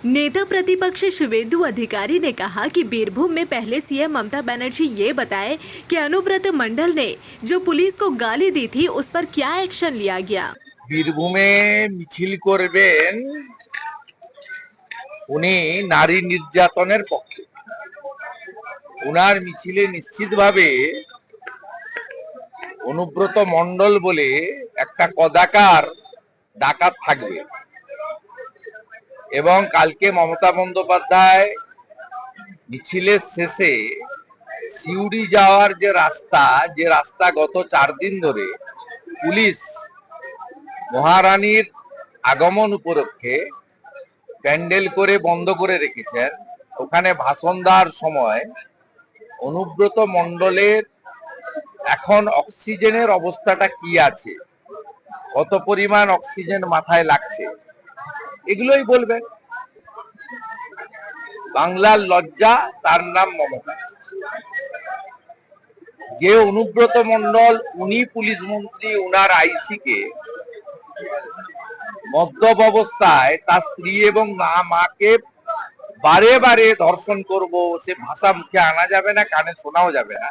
नेता प्रतिपक्ष शुवेंदु अधिकारी ने कहा कि बीरभूम में पहले सीएम ममता बनर्जी ये बताए कि अनुव्रत मंडल ने जो पुलिस को गाली दी थी उस पर क्या एक्शन लिया गया। বীরভূমে মিছিল করবেন উনি নারী নির্যাতনের পক্ষে। উনার মিছিলে নিশ্চিতভাবে অনুব্রত মণ্ডল বলে একটা কদাকার ডাকাত থাকবে এবং কালকে মমতা বন্দ্যোপাধ্যায় মিছিলের শেষে সিউড়ি যাওয়ার যে রাস্তা গত 4 দিন ধরে পুলিশ মহারানীর আগমন উপলক্ষে প্যান্ডেল করে বন্ধ করে রেখেছেন। ওখানে ভাষণ দেওয়ার সময় অনুব্রত মণ্ডলের এখন অক্সিজেনের অবস্থাটা কি আছে, কত পরিমাণ অক্সিজেন মাথায় লাগছে, এগুলোই বলবেন। বাংলার লজ্জা, তার নাম মমতা। যে অনুব্রত মণ্ডল উনি পুলিশ মন্ত্রী, উনার আইসি কে মদ্যপ অবস্থায় তার স্ত্রী এবং মাকে বারে বারে ধর্ষণ করব, সে ভাষা মুখে আনা যাবে না, কানে শোনাও যাবে না,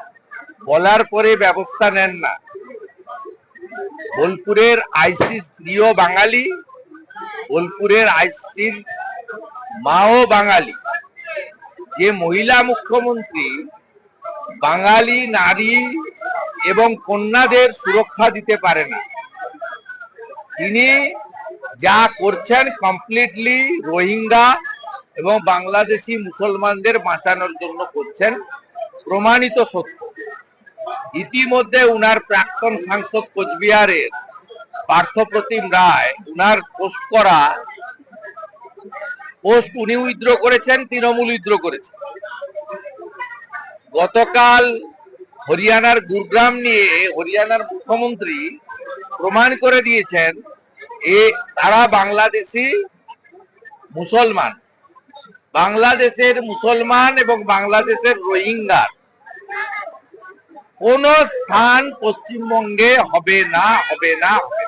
বলার পরে ব্যবস্থা নেন না। বোলপুরের আইসি স্ত্রীও বাঙালি, বোলপুরের আইসির মাও বাঙালি। যে মহিলা মুখ্যমন্ত্রী বাঙালি নারী এবং কন্যাদের সুরক্ষা দিতে পারে না, তিনি যা করছেন কমপ্লিটলি রোহিঙ্গা এবং বাংলাদেশি মুসলমানদের বাঁচানোর জন্য করছেন, প্রমাণিত সত্য। ইতিমধ্যে উনার প্রাক্তন সাংসদ কোচবিহারের পার্থপ্রতিম রায় উনার পোস্ট উনি উইথড্র করেছেন, তৃণমূল উইথড্র করেছে। গতকাল হরিয়ানার গুরগ্রাম নিয়ে হরিয়ানার মুখ্যমন্ত্রী প্রমাণ করে দিয়েছেন তারা বাংলাদেশি মুসলমান। বাংলাদেশের মুসলমান এবং বাংলাদেশের রোহিঙ্গার কোন স্থান পশ্চিমবঙ্গে হবে না, হবে না, হবে না।